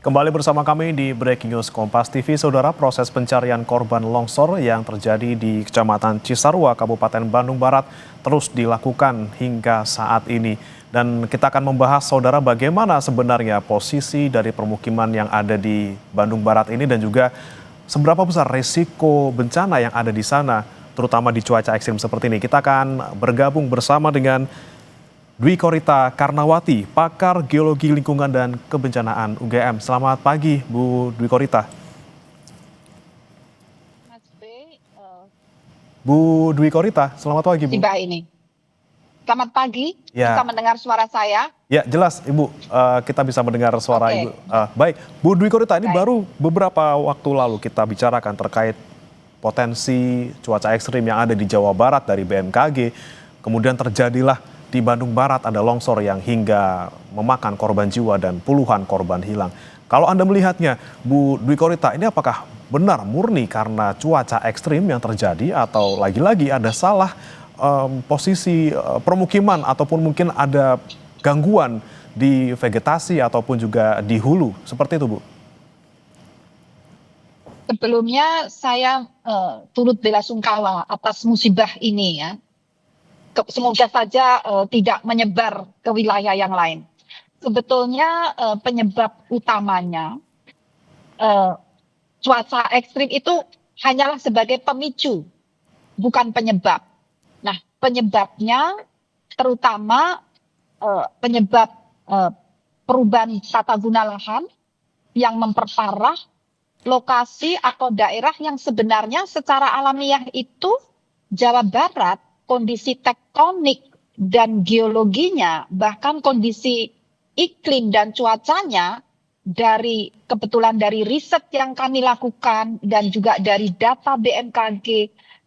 Kembali bersama kami di Breaking News Kompas TV, Saudara. Proses pencarian korban longsor yang terjadi di Kecamatan Cisarua, Kabupaten Bandung Barat terus dilakukan hingga saat ini. Dan kita akan membahas, Saudara, bagaimana sebenarnya posisi dari permukiman yang ada di Bandung Barat ini dan juga seberapa besar risiko bencana yang ada di sana, terutama di cuaca ekstrim seperti ini. Kita akan bergabung bersama dengan Dwi Korita Karnawati, pakar geologi lingkungan dan kebencanaan UGM. Selamat pagi, Bu Dwi Korita. Mas B, Bu Dwi Korita, selamat pagi, Bu. Tiba ini. Selamat pagi, Ya. bisa mendengar suara saya? Ya, jelas, Ibu. Kita bisa mendengar suara Oke. Ibu. Baik, Bu Dwi Korita, ini Baik. baru beberapa waktu lalu kita bicarakan terkait potensi cuaca ekstrim yang ada di Jawa Barat dari BMKG. Kemudian terjadilah di Bandung Barat ada longsor yang hingga memakan korban jiwa dan puluhan korban hilang. Kalau Anda melihatnya, Bu Dwi Korita, ini apakah benar murni karena cuaca ekstrim yang terjadi atau lagi-lagi ada salah posisi permukiman ataupun mungkin ada gangguan di vegetasi ataupun juga di hulu, seperti itu, Bu? Sebelumnya saya turut belasungkawa atas musibah ini ya. Semoga saja tidak menyebar ke wilayah yang lain. Sebetulnya penyebab utamanya cuaca ekstrim itu hanyalah sebagai pemicu, bukan penyebab. Nah, penyebabnya terutama penyebab perubahan tata guna lahan yang memperparah lokasi atau daerah yang sebenarnya secara alamiah itu Jawa Barat, kondisi tektonik dan geologinya, bahkan kondisi iklim dan cuacanya kebetulan dari riset yang kami lakukan dan juga dari data BMKG,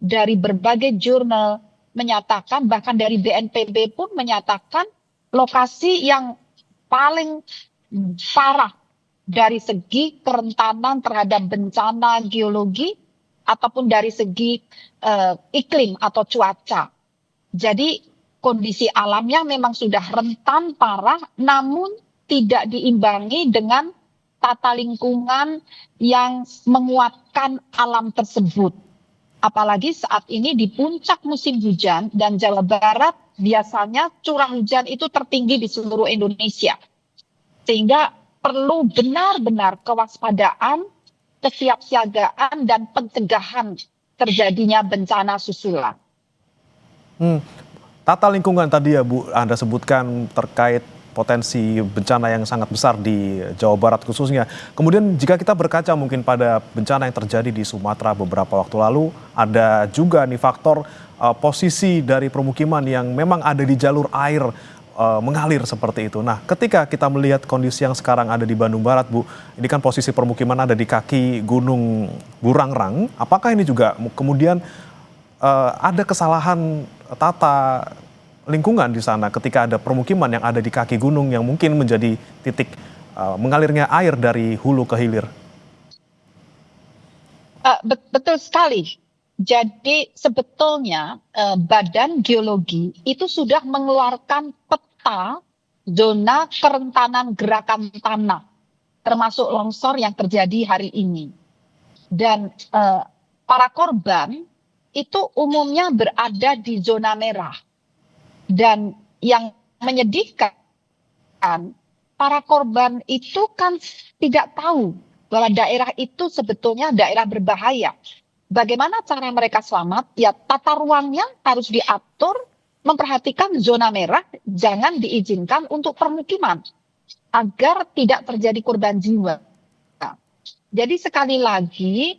dari berbagai jurnal menyatakan, bahkan dari BNPB pun menyatakan lokasi yang paling parah dari segi kerentanan terhadap bencana geologi ataupun dari segi iklim atau cuaca. Jadi kondisi alamnya memang sudah rentan parah, namun tidak diimbangi dengan tata lingkungan yang menguatkan alam tersebut. Apalagi saat ini di puncak musim hujan dan Jawa Barat biasanya curah hujan itu tertinggi di seluruh Indonesia. Sehingga perlu benar-benar kewaspadaan, kesiapsiagaan, dan pencegahan terjadinya bencana susulan. Tata lingkungan tadi ya, Bu, Anda sebutkan terkait potensi bencana yang sangat besar di Jawa Barat khususnya. Kemudian jika kita berkaca mungkin pada bencana yang terjadi di Sumatera beberapa waktu lalu, ada juga nih faktor posisi dari permukiman yang memang ada di jalur air mengalir seperti itu. Nah, ketika kita melihat kondisi yang sekarang ada di Bandung Barat, Bu, ini kan posisi permukiman ada di kaki Gunung Burangrang. Apakah ini juga kemudian ada kesalahan tata lingkungan di sana ketika ada permukiman yang ada di kaki gunung yang mungkin menjadi titik mengalirnya air dari hulu ke hilir? Betul sekali. Jadi sebetulnya Badan Geologi itu sudah mengeluarkan peta zona kerentanan gerakan tanah, termasuk longsor yang terjadi hari ini. Dan para korban itu umumnya berada di zona merah. Dan yang menyedihkan, para korban itu kan tidak tahu bahwa daerah itu sebetulnya daerah berbahaya. Bagaimana cara mereka selamat? Ya, tata ruangnya harus diatur, memperhatikan zona merah, jangan diizinkan untuk permukiman, agar tidak terjadi korban jiwa. Jadi sekali lagi,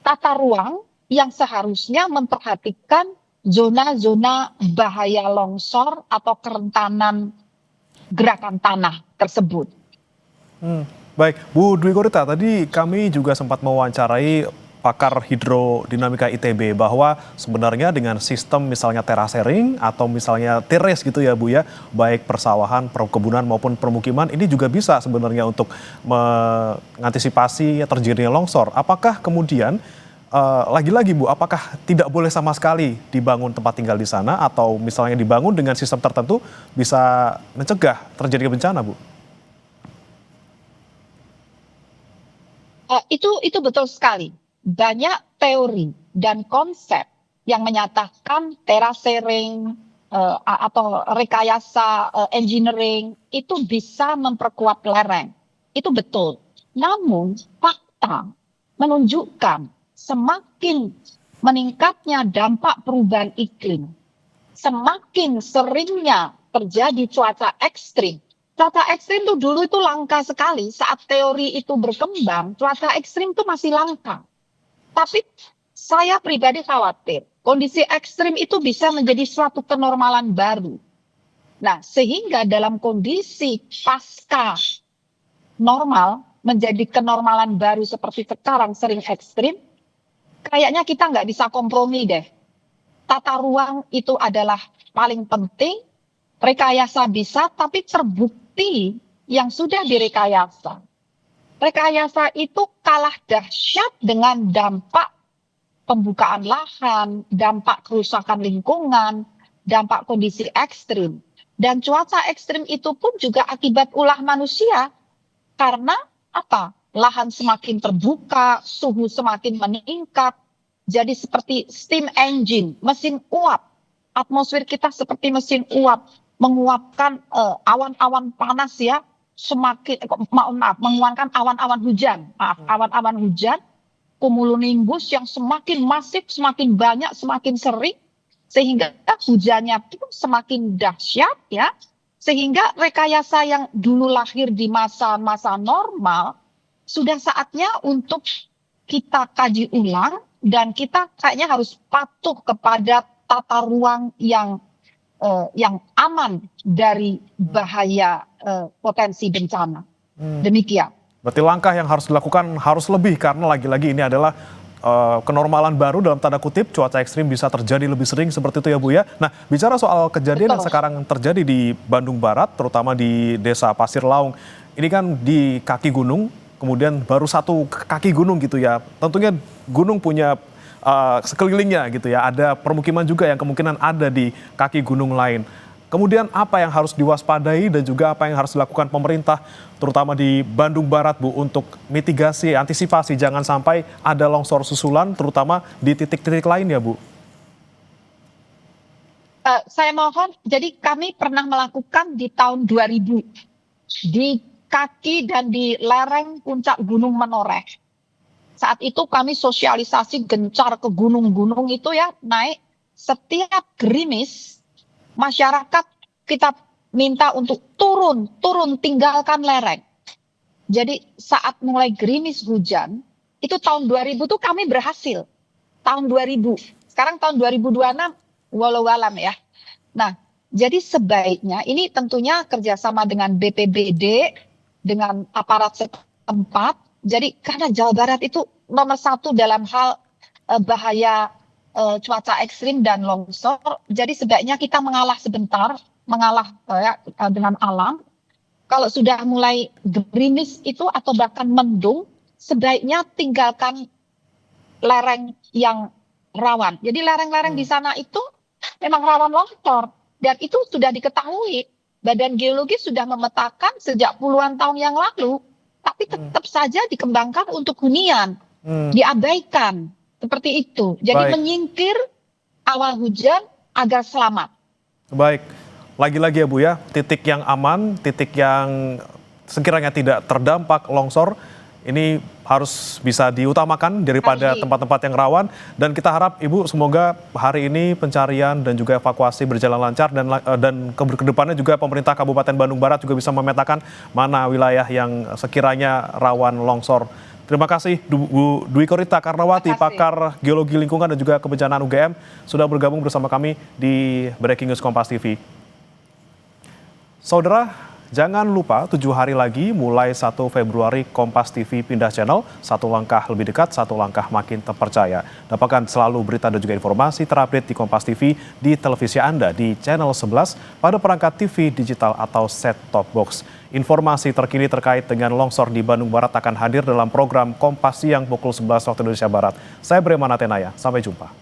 tata ruang yang seharusnya memperhatikan zona-zona bahaya longsor atau kerentanan gerakan tanah tersebut. Baik, Bu Dwi Korita, tadi kami juga sempat mewawancarai pakar hidrodinamika ITB bahwa sebenarnya dengan sistem misalnya terasering atau misalnya teres gitu ya, Bu ya, baik persawahan, perkebunan maupun permukiman ini juga bisa sebenarnya untuk mengantisipasi terjadinya longsor. Apakah kemudian lagi-lagi, Bu, apakah tidak boleh sama sekali dibangun tempat tinggal di sana atau misalnya dibangun dengan sistem tertentu bisa mencegah terjadinya bencana, Bu? Itu betul sekali. Banyak teori dan konsep yang menyatakan terasering atau rekayasa engineering itu bisa memperkuat lereng. Itu betul. Namun fakta menunjukkan semakin meningkatnya dampak perubahan iklim, semakin seringnya terjadi cuaca ekstrim. Cuaca ekstrim tuh dulu itu langka sekali. Saat teori itu berkembang, cuaca ekstrim itu masih langka. Tapi saya pribadi khawatir, kondisi ekstrim itu bisa menjadi suatu kenormalan baru. Nah, sehingga dalam kondisi pasca normal menjadi kenormalan baru seperti sekarang sering ekstrim, kayaknya kita nggak bisa kompromi deh. Tata ruang itu adalah paling penting, rekayasa bisa, tapi terbukti yang sudah direkayasa. Rekayasa itu kalah dahsyat dengan dampak pembukaan lahan, dampak kerusakan lingkungan, dampak kondisi ekstrim. Dan cuaca ekstrim itu pun juga akibat ulah manusia. Karena apa? Lahan semakin terbuka, suhu semakin meningkat. Jadi seperti steam engine, mesin uap. Atmosfer kita seperti mesin uap, menguapkan awan-awan panas ya, menguapkan awan-awan hujan. Awan-awan hujan, cumulonimbus yang semakin masif, semakin banyak, semakin sering, sehingga hujannya pun semakin dahsyat ya, sehingga rekayasa yang dulu lahir di masa-masa normal sudah saatnya untuk kita kaji ulang dan kita kayaknya harus patuh kepada tata ruang yang aman dari bahaya potensi bencana. Demikian. Berarti langkah yang harus dilakukan harus lebih karena lagi-lagi ini adalah kenormalan baru dalam tanda kutip, cuaca ekstrim bisa terjadi lebih sering seperti itu ya Bu ya. Nah, bicara soal kejadian yang sekarang terjadi di Bandung Barat, terutama di Desa Pasir Laung, ini kan di kaki gunung, kemudian baru satu kaki gunung gitu ya. Tentunya gunung punya sekelilingnya gitu ya, ada permukiman juga yang kemungkinan ada di kaki gunung lain. Kemudian apa yang harus diwaspadai dan juga apa yang harus dilakukan pemerintah terutama di Bandung Barat Bu untuk mitigasi, antisipasi jangan sampai ada longsor susulan terutama di titik-titik lain ya Bu? Saya mohon, jadi kami pernah melakukan di tahun 2000 di kaki dan di lereng puncak Gunung Menoreh. Saat itu kami sosialisasi gencar ke gunung-gunung itu ya, naik setiap gerimis masyarakat kita minta untuk turun tinggalkan lereng. Jadi saat mulai gerimis hujan, itu tahun 2000 tuh kami berhasil. Tahun 2000. Sekarang tahun 2026 walau alam ya. Nah, jadi sebaiknya ini tentunya kerjasama dengan BPBD, dengan aparat setempat. Jadi karena Jawa Barat itu nomor 1 dalam hal bahaya cuaca ekstrim dan longsor, jadi sebaiknya kita mengalah sebentar, mengalah dengan alam. Kalau sudah mulai gerimis itu atau bahkan mendung, sebaiknya tinggalkan lereng yang rawan. Jadi lereng-lereng di sana itu memang rawan longsor dan itu sudah diketahui. Badan Geologi sudah memetakan sejak puluhan tahun yang lalu, tapi tetap saja dikembangkan untuk hunian, diabaikan. Seperti itu. Jadi menyingkir awal hujan agar selamat. Baik. Lagi-lagi ya Bu ya, titik yang aman, titik yang sekiranya tidak terdampak longsor, ini harus bisa diutamakan daripada tempat-tempat yang rawan. Dan kita harap Ibu semoga hari ini pencarian dan juga evakuasi berjalan lancar dan kedepannya juga pemerintah Kabupaten Bandung Barat juga bisa memetakan mana wilayah yang sekiranya rawan longsor. Terima kasih Bu Dwi Korita Karnawati, pakar geologi lingkungan dan juga kebencanaan UGM, sudah bergabung bersama kami di Breaking News Kompas TV. Saudara, jangan lupa 7 hari lagi mulai 1 Februari Kompas TV pindah channel, satu langkah lebih dekat, satu langkah makin terpercaya. Dapatkan selalu berita dan juga informasi terupdate di Kompas TV di televisi Anda di channel 11 pada perangkat TV digital atau set-top box. Informasi terkini terkait dengan longsor di Bandung Barat akan hadir dalam program Kompas Siang pukul 11 waktu Indonesia Barat. Saya Breman Atenaya, sampai jumpa.